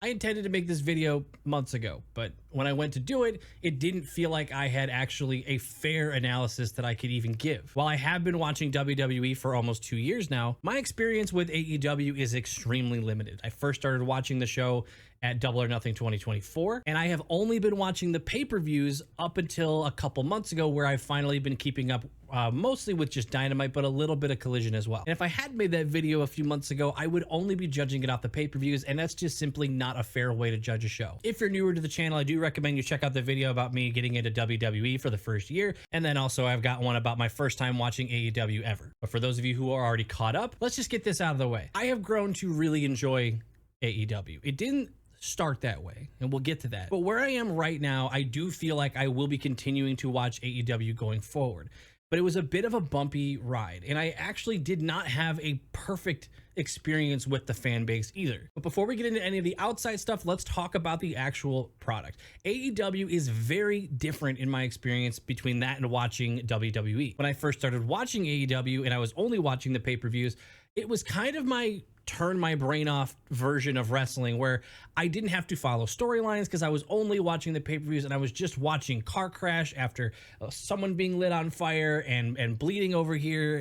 I intended to make this video months ago, but when I went to do it, it didn't feel like I had actually a fair analysis that I could even give. While I have been watching WWE for almost 2 years now, my experience with AEW is extremely limited. I first started watching the show at Double or Nothing 2024, and I have only been watching the pay-per-views up until a couple months ago, where I've finally been keeping up mostly with just Dynamite, but a little bit of Collision as well. And if I had made that video a few months ago, I would only be judging it off the pay-per-views, and that's just simply not a fair way to judge a show. If you're newer to the channel, I do recommend you check out the video about me getting into WWE for the first year, and then also I've got one about my first time watching AEW ever. But for those of you who are already caught up, let's just get this out of the way. I have grown to really enjoy AEW. It didn't start that way, and we'll get to that. But where I am right now, I do feel like I will be continuing to watch AEW going forward. But it was a bit of a bumpy ride, and I actually did not have a perfect experience with the fan base either. But before we get into any of the outside stuff, let's talk about the actual product. AEW is very different in my experience between that and watching WWE. When I first started watching AEW and I was only watching the pay-per-views, it was kind of my turn my brain off version of wrestling, where I didn't have to follow storylines because I was only watching the pay-per-views and I was just watching car crash after someone being lit on fire and bleeding over here.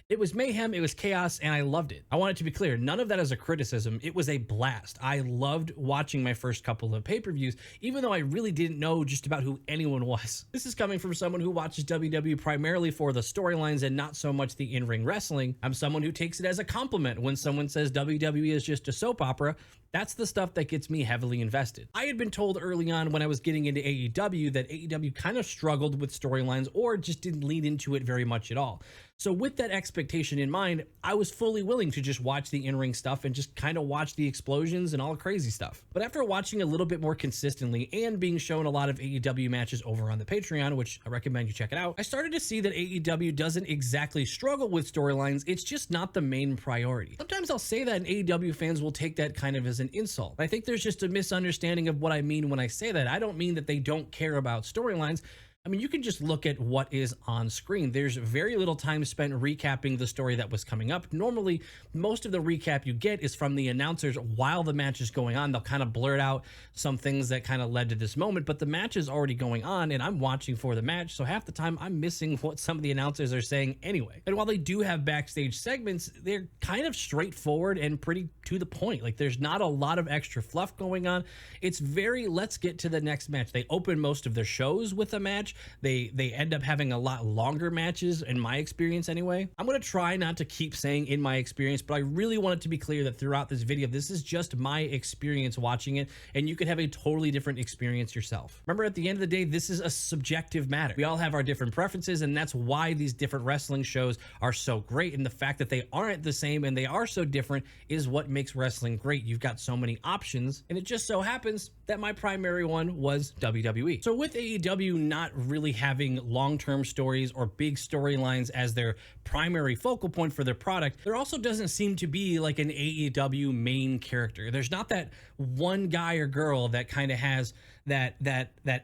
It was mayhem, it was chaos, and I loved it. I want it to be clear, none of that is a criticism. It was a blast. I loved watching my first couple of pay-per-views, even though I really didn't know just about who anyone was. This is coming from someone who watches WWE primarily for the storylines and not so much the in-ring wrestling. I'm someone who takes it as a compliment when someone says WWE is just a soap opera. That's the stuff that gets me heavily invested. I had been told early on when I was getting into AEW that AEW kind of struggled with storylines or just didn't lean into it very much at all. So with that expectation in mind, I was fully willing to just watch the in-ring stuff and just kind of watch the explosions and all the crazy stuff. But after watching a little bit more consistently and being shown a lot of AEW matches over on the Patreon, which I recommend you check it out, I started to see that AEW doesn't exactly struggle with storylines. It's just not the main priority. Sometimes I'll say that and AEW fans will take that kind of as an insult. I think there's just a misunderstanding of what I mean when I say that. I don't mean that they don't care about storylines. I mean, you can just look at what is on screen. There's very little time spent recapping the story that was coming up. Normally, most of the recap you get is from the announcers while the match is going on. They'll kind of blurt out some things that kind of led to this moment, but the match is already going on and I'm watching for the match. So half the time I'm missing what some of the announcers are saying anyway. And while they do have backstage segments, they're kind of straightforward and pretty to the point. Like, there's not a lot of extra fluff going on. It's very, let's get to the next match. They open most of their shows with a match. They end up having a lot longer matches, in my experience anyway. I'm going to try not to keep saying in my experience, but I really want it to be clear that throughout this video, this is just my experience watching it, and you could have a totally different experience yourself. Remember, at the end of the day, this is a subjective matter. We all have our different preferences, and that's why these different wrestling shows are so great. And the fact that they aren't the same and they are so different is what makes wrestling great. You've got so many options, and it just so happens that my primary one was WWE. So with AEW not really having long-term stories or big storylines as their primary focal point for their product, there also doesn't seem to be like an AEW main character. There's not that one guy or girl that kind of has that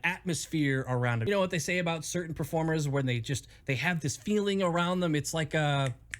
atmosphere around them. You know what they say about certain performers when they have this feeling around them? It's like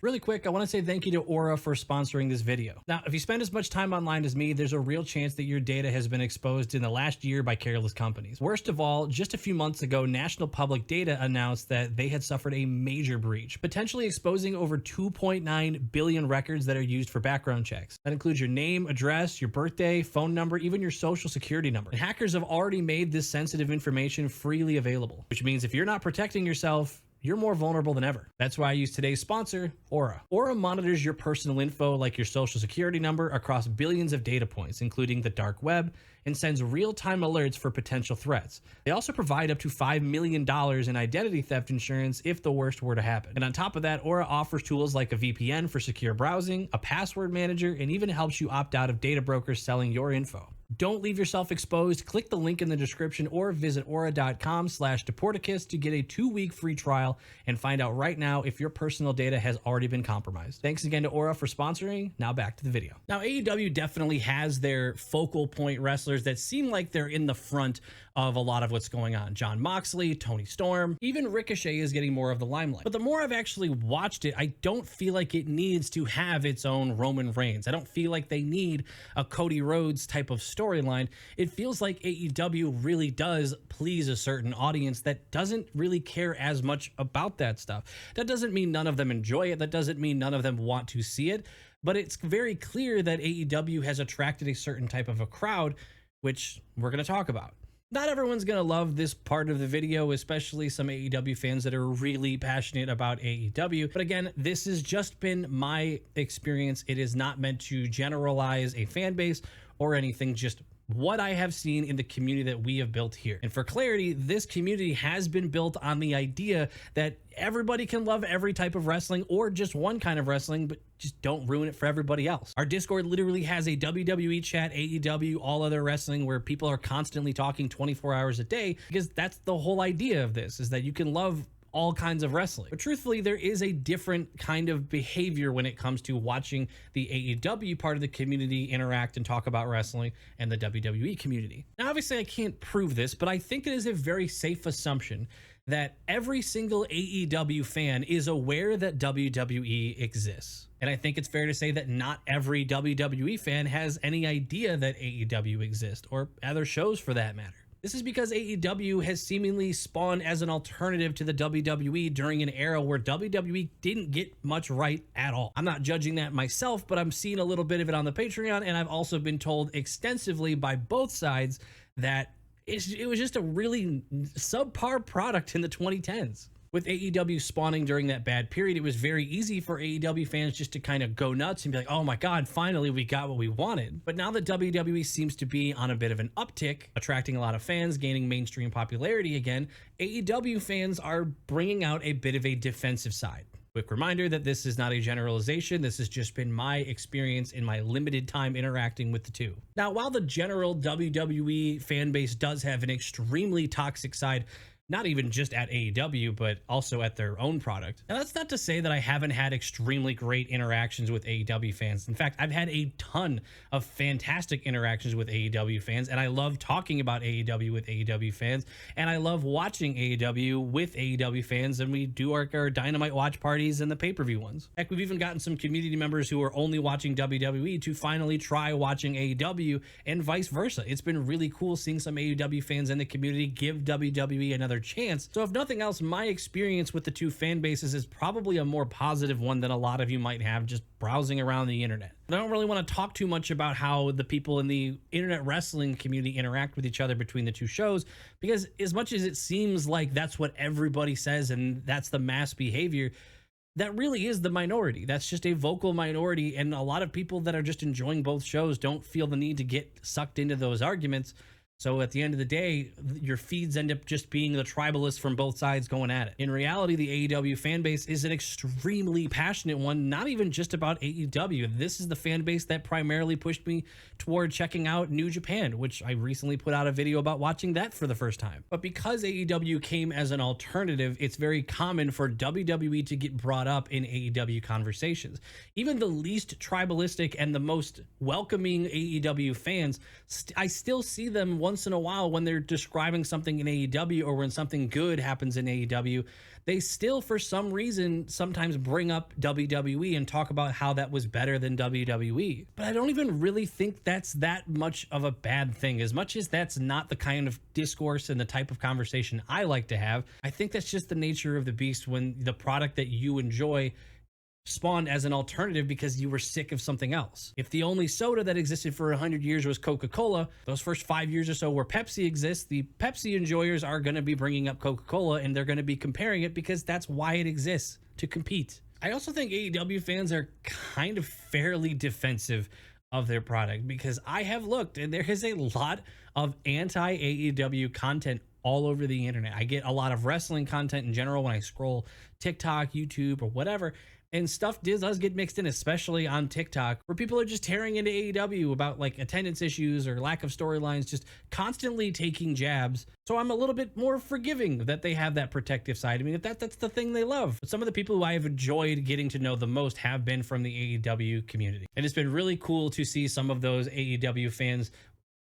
really quick, I want to say thank you to Aura for sponsoring this video. Now, if you spend as much time online as me, there's a real chance that your data has been exposed in the last year by careless companies. Worst of all, just a few months ago, National Public Data announced that they had suffered a major breach, potentially exposing over 2.9 billion records that are used for background checks. That includes your name, address, your birthday, phone number, even your social security number. And hackers have already made this sensitive information freely available, which means if you're not protecting yourself, you're more vulnerable than ever. That's why I use today's sponsor, Aura. Aura monitors your personal info like your social security number across billions of data points, including the dark web, and sends real-time alerts for potential threats. They also provide up to $5 million in identity theft insurance if the worst were to happen. And on top of that, Aura offers tools like a VPN for secure browsing, a password manager, and even helps you opt out of data brokers selling your info. Don't leave yourself exposed. Click the link in the description or visit aura.com/Deporticus to get a 2-week free trial and find out right now if your personal data has already been compromised. Thanks again to Aura for sponsoring. Now back to the video. Now, AEW definitely has their focal point wrestlers that seem like they're in the front of a lot of what's going on. Jon Moxley, Tony Storm, even Ricochet is getting more of the limelight. But the more I've actually watched it, I don't feel like it needs to have its own Roman Reigns. I don't feel like they need a Cody Rhodes type of story. storyline, it feels like AEW really does please a certain audience that doesn't really care as much about that stuff. That doesn't mean none of them enjoy it. That doesn't mean none of them want to see it. But it's very clear that AEW has attracted a certain type of a crowd, which we're going to talk about. Not everyone's going to love this part of the video, especially some AEW fans that are really passionate about AEW. But again, this has just been my experience. It is not meant to generalize a fan base or anything, just what I have seen in the community that we have built here. And for clarity, this community has been built on the idea that everybody can love every type of wrestling or just one kind of wrestling, but just don't ruin it for everybody else. Our Discord literally has a WWE chat, AEW, all other wrestling, where people are constantly talking 24 hours a day, because that's the whole idea of this, is that you can love all kinds of wrestling. But truthfully, there is a different kind of behavior when it comes to watching the AEW part of the community interact and talk about wrestling and the WWE community. Now, obviously, I can't prove this, but I think it is a very safe assumption that every single AEW fan is aware that WWE exists. And I think it's fair to say that not every WWE fan has any idea that AEW exists, or other shows for that matter. This is because AEW has seemingly spawned as an alternative to the WWE during an era where WWE didn't get much right at all. I'm not judging that myself, but I'm seeing a little bit of it on the Patreon, and I've also been told extensively by both sides that it was just a really subpar product in the 2010s. With AEW spawning during that bad period, it was very easy for AEW fans just to kind of go nuts and be like, oh my God, finally we got what we wanted. But now that WWE seems to be on a bit of an uptick, attracting a lot of fans, gaining mainstream popularity again, AEW fans are bringing out a bit of a defensive side. Quick reminder that this is not a generalization. This has just been my experience in my limited time interacting with the two. Now, while the general WWE fan base does have an extremely toxic side, not even just at AEW, but also at their own product. Now, that's not to say that I haven't had extremely great interactions with AEW fans. In fact, I've had a ton of fantastic interactions with AEW fans, and I love talking about AEW with AEW fans, and I love watching AEW with AEW fans, and we do our dynamite watch parties and the pay-per-view ones. Heck, we've even gotten some community members who are only watching WWE to finally try watching AEW, and vice versa. It's been really cool seeing some AEW fans in the community give WWE another chance. So if nothing else, my experience with the two fan bases is probably a more positive one than a lot of you might have just browsing around the internet. I don't really want to talk too much about how the people in the internet wrestling community interact with each other between the two shows, because as much as it seems like that's what everybody says and that's the mass behavior, that really is the minority. That's just a vocal minority, and a lot of people that are just enjoying both shows don't feel the need to get sucked into those arguments. So at the end of the day, your feeds end up just being the tribalists from both sides going at it. In reality, the AEW fan base is an extremely passionate one, not even just about AEW. This is the fan base that primarily pushed me toward checking out New Japan, which I recently put out a video about watching that for the first time. But because AEW came as an alternative, it's very common for WWE to get brought up in AEW conversations. Even the least tribalistic and the most welcoming AEW fans, I still see them once in a while when they're describing something in AEW or when something good happens in AEW. They still, for some reason, sometimes bring up WWE and talk about how that was better than WWE. But I don't even really think that's that much of a bad thing. As much as that's not the kind of discourse and the type of conversation I like to have, I think that's just the nature of the beast when the product that you enjoy spawned as an alternative because you were sick of something else. If the only soda that existed for 100 years was Coca-Cola, those first 5 years or so where Pepsi exists, the Pepsi enjoyers are going to be bringing up Coca-Cola and they're going to be comparing it because that's why it exists, to compete. I also think AEW fans are kind of fairly defensive of their product, because I have looked and there is a lot of anti-AEW content all over the internet. I get a lot of wrestling content in general when I scroll TikTok, YouTube, or whatever. And stuff does get mixed in, especially on TikTok, where people are just tearing into AEW about like attendance issues or lack of storylines, just constantly taking jabs. So I'm a little bit more forgiving that they have that protective side. I mean, if that's the thing they love. But some of the people who I have enjoyed getting to know the most have been from the AEW community. And it's been really cool to see some of those AEW fans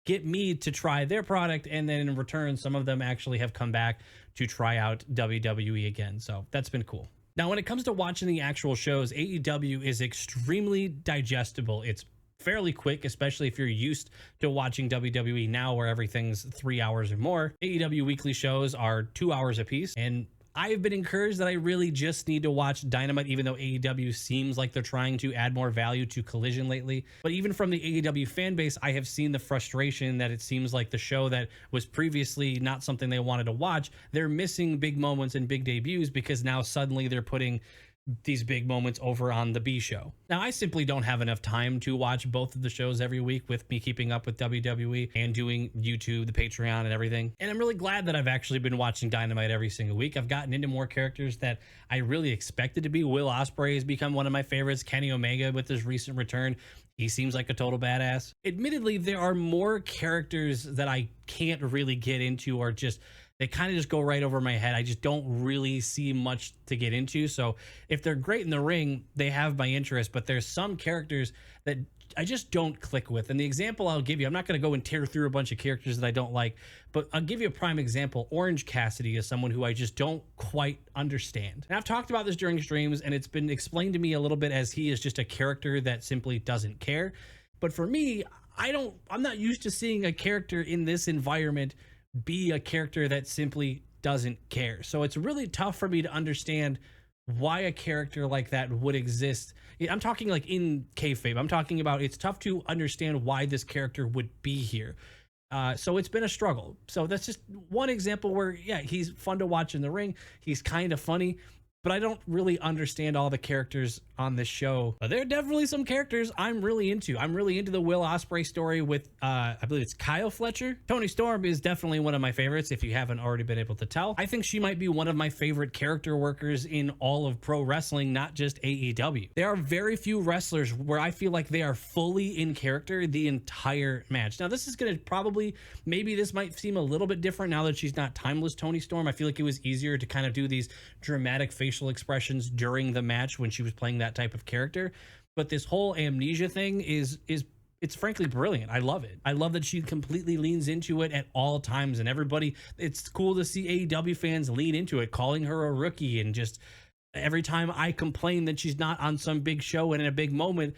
get me to try their product, and then in return, some of them actually have come back to try out WWE again. So that's been cool. Now, when it comes to watching the actual shows, AEW is extremely digestible. It's fairly quick, especially if you're used to watching WWE now where everything's 3 hours or more. AEW weekly shows are 2 hours apiece, and I've been encouraged that I really just need to watch Dynamite, even though AEW seems like they're trying to add more value to Collision lately. But even from the AEW fan base, I have seen the frustration that it seems like the show that was previously not something they wanted to watch, they're missing big moments and big debuts because now suddenly they're putting these big moments over on the B show. Now, I simply don't have enough time to watch both of the shows every week with me keeping up with WWE and doing YouTube, the Patreon, and everything. And I'm really glad that I've actually been watching Dynamite every single week. I've gotten into more characters that I really expected to be. Will Ospreay has become one of my favorites. Kenny Omega with his recent return, he seems like a total badass. Admittedly, there are more characters that I can't really get into, or just they kind of just go right over my head. I just don't really see much to get into. So if they're great in the ring, they have my interest, but there's some characters that I just don't click with. And the example I'll give you, I'm not going to go and tear through a bunch of characters that I don't like, but I'll give you a prime example. Orange Cassidy is someone who I just don't quite understand. And I've talked about this during streams, and it's been explained to me a little bit as he is just a character that simply doesn't care. But for me, I'm not used to seeing a character in this environment be a character that simply doesn't care. So it's really tough for me to understand why a character like that would exist. I'm talking like in kayfabe. I'm talking about it's tough to understand why this character would be here. So it's been a struggle. So that's just one example where, yeah, he's fun to watch in the ring. He's kind of funny, but I don't really understand all the characters on this show. But there are definitely some characters I'm really into. I'm really into the Will Ospreay story with, I believe it's Kyle Fletcher. Toni Storm is definitely one of my favorites, if you haven't already been able to tell. I think she might be one of my favorite character workers in all of pro wrestling, not just AEW. There are very few wrestlers where I feel like they are fully in character the entire match. Now, this is going to probably, maybe this might seem a little bit different now that she's not timeless Toni Storm. I feel like it was easier to kind of do these dramatic facial expressions during the match when she was playing that type of character. But this whole amnesia thing is it's frankly brilliant. I love it. I love that she completely leans into it at all times, and everybody, it's cool to see AEW fans lean into it, calling her a rookie. And just every time I complain that she's not on some big show and in a big moment,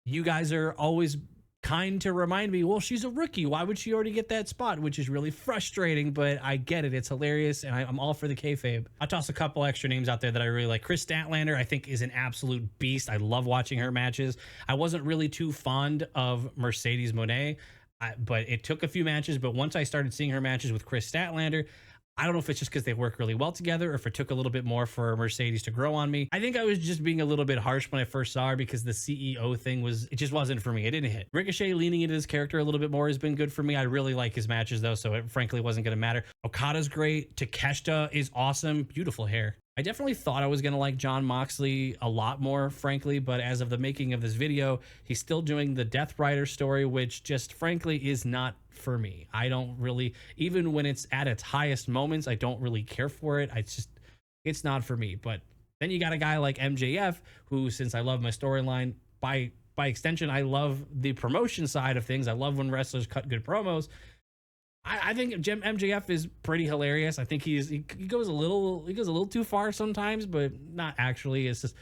you guys are always kind to remind me, well, she's a rookie. Why would she already get that spot? Which is really frustrating, but I get it. It's hilarious, and I'm all for the kayfabe. I'll toss a couple extra names out there that I really like. Chris Statlander, I think, is an absolute beast. I love watching her matches. I wasn't really too fond of Mercedes Moné, but it took a few matches. But once I started seeing her matches with Chris Statlander, I don't know if it's just because they work really well together or if it took a little bit more for Mercedes to grow on me. I think I was just being a little bit harsh when I first saw her because the CEO thing it just wasn't for me. It didn't hit. Ricochet leaning into his character a little bit more has been good for me. I really like his matches though, so it frankly wasn't going to matter. Okada's great. Takeshita is awesome. Beautiful hair. I definitely thought I was going to like Jon Moxley a lot more, frankly, but as of the making of this video, he's still doing the Death Rider story, which just frankly is not for me. I don't really, even when it's at its highest moments, I don't really care for it. It's not for me. But then you got a guy like MJF, who, since I love my storyline, by extension, I love the promotion side of things. I love when wrestlers cut good promos. I think MJF is pretty hilarious. I think he goes a little too far sometimes, but not actually. It's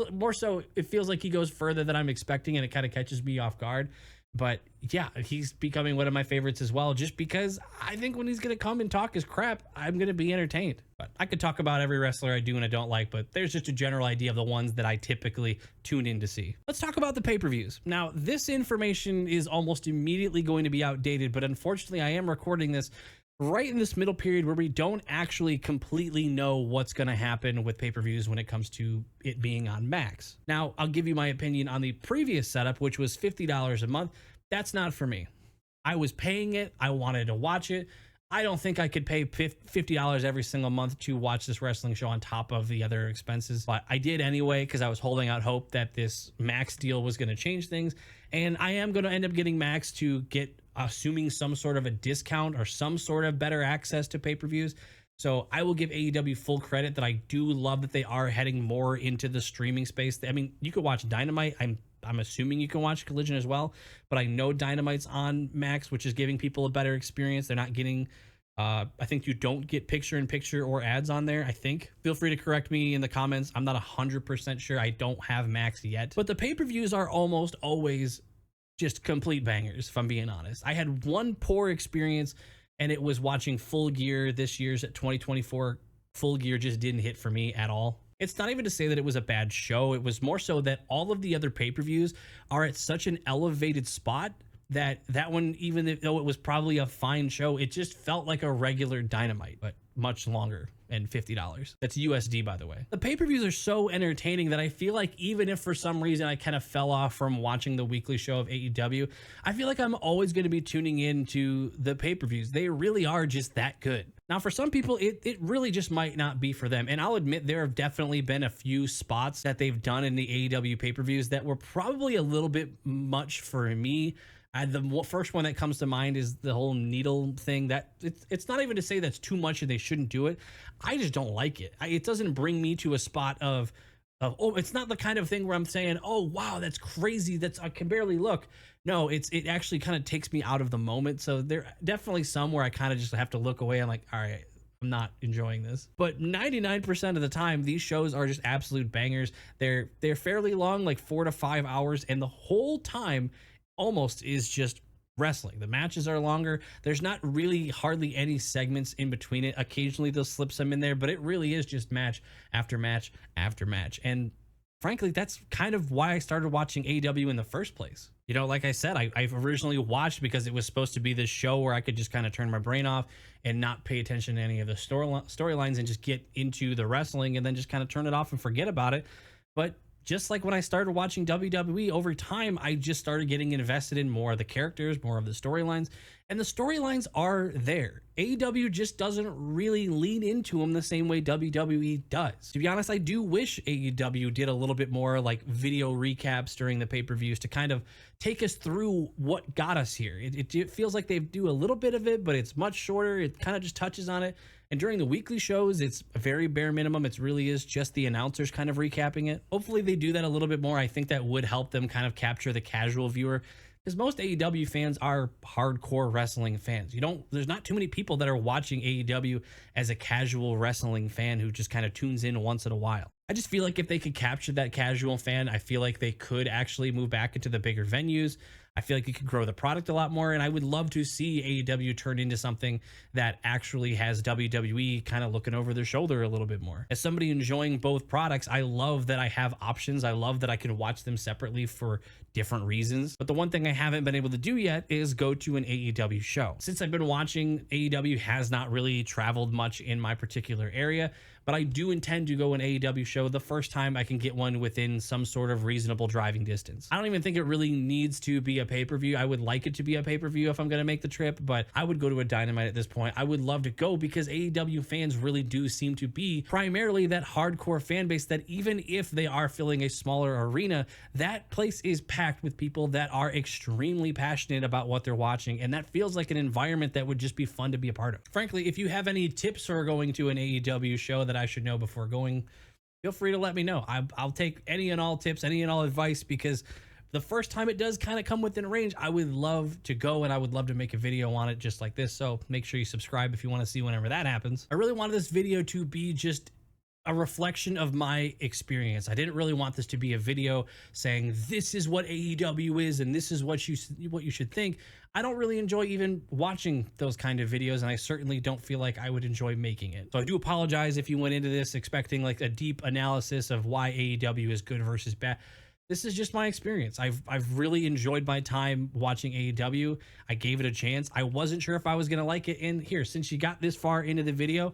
more so it feels like he goes further than I'm expecting, and it kind of catches me off guard. But yeah, he's becoming one of my favorites as well, just because I think when he's going to come and talk his crap, I'm going to be entertained. But I could talk about every wrestler I do and I don't like, but there's just a general idea of the ones that I typically tune in to see. Let's talk about the pay-per-views. Now, this information is almost immediately going to be outdated, but unfortunately, I am recording this right in this middle period where we don't actually completely know what's going to happen with pay-per-views when it comes to it being on Max. Now, I'll give you my opinion on the previous setup, which was $50 a month. That's not for me. I was paying it. I wanted to watch it. I don't think I could pay $50 every single month to watch this wrestling show on top of the other expenses. But I did anyway because I was holding out hope that this Max deal was going to change things. And I am going to end up getting Max to get, assuming some sort of a discount or some sort of better access to pay-per-views. So I will give AEW full credit that I do love that they are heading more into the streaming space. I mean, you could watch Dynamite. I'm assuming you can watch Collision as well, but I know Dynamite's on Max, which is giving people a better experience. They're not getting, I think you don't get picture-in-picture or ads on there, I think. Feel free to correct me in the comments. I'm not 100% sure. I don't have Max yet. But the pay-per-views are almost always just complete bangers, if I'm being honest. I had one poor experience, and it was watching Full Gear this year's at 2024. Full Gear just didn't hit for me at all. It's not even to say that it was a bad show. It was more so that all of the other pay-per-views are at such an elevated spot that one, even though it was probably a fine show, it just felt like a regular Dynamite, but much longer, and $50. That's USD, by the way. The pay-per-views are so entertaining that I feel like even if for some reason I kind of fell off from watching the weekly show of AEW, I feel like I'm always going to be tuning in to the pay-per-views. They really are just that good. Now, for some people, it really just might not be for them. And I'll admit there have definitely been a few spots that they've done in the AEW pay-per-views that were probably a little bit much for me. The first one that comes to mind is the whole needle thing. That it's not even to say that's too much and they shouldn't do it. I just don't like it. It doesn't bring me to a spot of oh, it's not the kind of thing where I'm saying, oh wow, that's crazy. I can barely look. No, it actually kind of takes me out of the moment. So there definitely some where I kind of just have to look away. I'm like, all right, I'm not enjoying this. But 99% of the time, these shows are just absolute bangers. They're fairly long, like 4 to 5 hours, and the whole time almost is just wrestling. The matches are longer. There's not really hardly any segments in between it. Occasionally they'll slip some in there, but it really is just match after match after match. And frankly, that's kind of why I started watching AEW in the first place. You know, like I said, I've originally watched because it was supposed to be this show where I could just kind of turn my brain off and not pay attention to any of the storylines and just get into the wrestling and then just kind of turn it off and forget about it. But just like when I started watching WWE, over time, I just started getting invested in more of the characters, more of the storylines, and the storylines are there. AEW just doesn't really lean into them the same way WWE does. To be honest, I do wish AEW did a little bit more like video recaps during the pay-per-views to kind of take us through what got us here. It feels like they do a little bit of it, but it's much shorter. It kind of just touches on it. And during the weekly shows, it's a very bare minimum. It really is just the announcers kind of recapping it. Hopefully they do that a little bit more. I think that would help them kind of capture the casual viewer, because most AEW fans are hardcore wrestling fans. There's not too many people that are watching AEW as a casual wrestling fan who just kind of tunes in once in a while. I just feel like if they could capture that casual fan, I feel like they could actually move back into the bigger venues. I feel like you could grow the product a lot more, and I would love to see AEW turn into something that actually has WWE kind of looking over their shoulder a little bit more. As somebody enjoying both products, I love that I have options. I love that I can watch them separately for different reasons. But the one thing I haven't been able to do yet is go to an AEW show. Since I've been watching, AEW has not really traveled much in my particular area, but I do intend to go an AEW show the first time I can get one within some sort of reasonable driving distance. I don't even think it really needs to be a pay-per-view. I would like it to be a pay-per-view if I'm going to make the trip, but I would go to a Dynamite at this point. I would love to go because AEW fans really do seem to be primarily that hardcore fan base that even if they are filling a smaller arena, that place is packed with people that are extremely passionate about what they're watching, and that feels like an environment that would just be fun to be a part of. Frankly, if you have any tips for going to an AEW show that I should know before going, feel free to let me know. I'll take any and all tips, any and all advice, because the first time it does kind of come within range, I would love to go and I would love to make a video on it just like this. So make sure you subscribe if you want to see whenever that happens. I really wanted this video to be just a reflection of my experience. I didn't really want this to be a video saying this is what AEW is and this is what you should think. I don't really enjoy even watching those kind of videos, and I certainly don't feel like I would enjoy making it. So I do apologize if you went into this expecting like a deep analysis of why AEW is good versus bad. This is just my experience. I've really enjoyed my time watching AEW. I gave it a chance. I wasn't sure if I was gonna like it, and here, since you got this far into the video,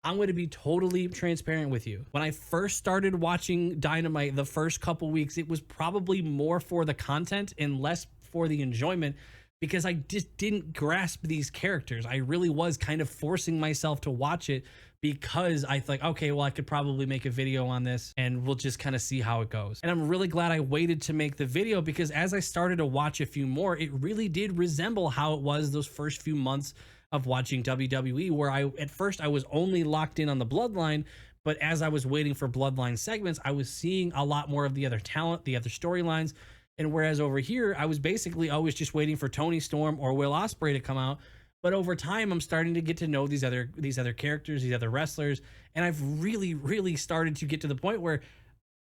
I'm going to be totally transparent with you. When I first started watching Dynamite the first couple weeks, it was probably more for the content and less for the enjoyment because I just didn't grasp these characters. I really was kind of forcing myself to watch it because I thought, okay, well, I could probably make a video on this and we'll just kind of see how it goes. And I'm really glad I waited to make the video because as I started to watch a few more, it really did resemble how it was those first few months of watching WWE, where at first I was only locked in on the Bloodline, but as I was waiting for Bloodline segments, I was seeing a lot more of the other talent, the other storylines. And whereas over here, I was basically always just waiting for Tony Storm or Will Ospreay to come out. But over time, I'm starting to get to know these other characters, these other wrestlers, and I've really started to get to the point where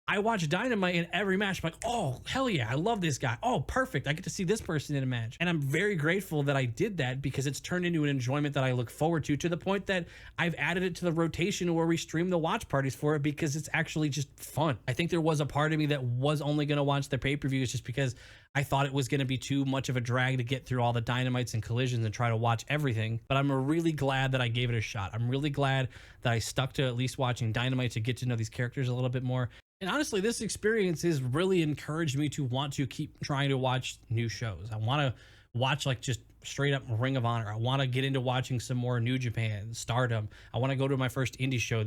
I watch Dynamite in every match. I'm like, oh, hell yeah, I love this guy. Oh, perfect. I get to see this person in a match. And I'm very grateful that I did that because it's turned into an enjoyment that I look forward to the point that I've added it to the rotation where we stream the watch parties for it because it's actually just fun. I think there was a part of me that was only going to watch the pay-per-views just because I thought it was going to be too much of a drag to get through all the Dynamites and Collisions and try to watch everything. But I'm really glad that I gave it a shot. I'm really glad that I stuck to at least watching Dynamite to get to know these characters a little bit more. And honestly, this experience has really encouraged me to want to keep trying to watch new shows. I want to watch like just straight up Ring of Honor. I want to get into watching some more New Japan, Stardom. I want to go to my first indie show.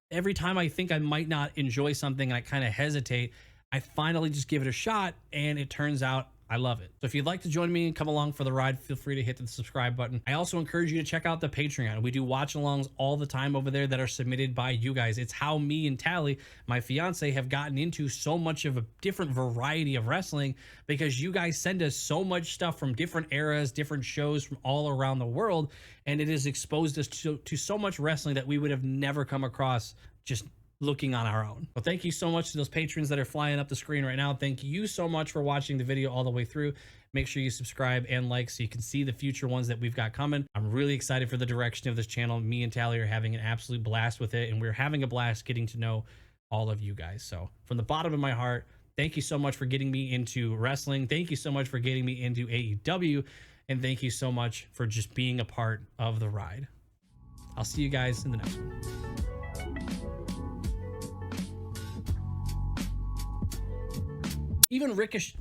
Every time I think I might not enjoy something and I kind of hesitate, I finally just give it a shot and it turns out I love it. So if you'd like to join me and come along for the ride, feel free to hit the subscribe button. I also encourage you to check out the Patreon. We do watch alongs all the time over there that are submitted by you guys. It's how me and Tally, my fiance, have gotten into so much of a different variety of wrestling because you guys send us so much stuff from different eras, different shows from all around the world. And it has exposed us to so much wrestling that we would have never come across just looking on our own. Well, thank you so much to those patrons that are flying up the screen right now. Thank you so much for watching the video all the way through. Make sure you subscribe and like so you can see the future ones that we've got coming. I'm really excited for the direction of this channel. Me and Tally are having an absolute blast with it, and we're having a blast getting to know all of you guys. So from the bottom of my heart, thank you so much for getting me into wrestling. Thank you so much for getting me into AEW, and thank you so much for just being a part of the ride. I'll see you guys in the next one. Even Ricochet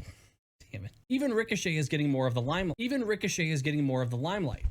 is getting more of the limelight.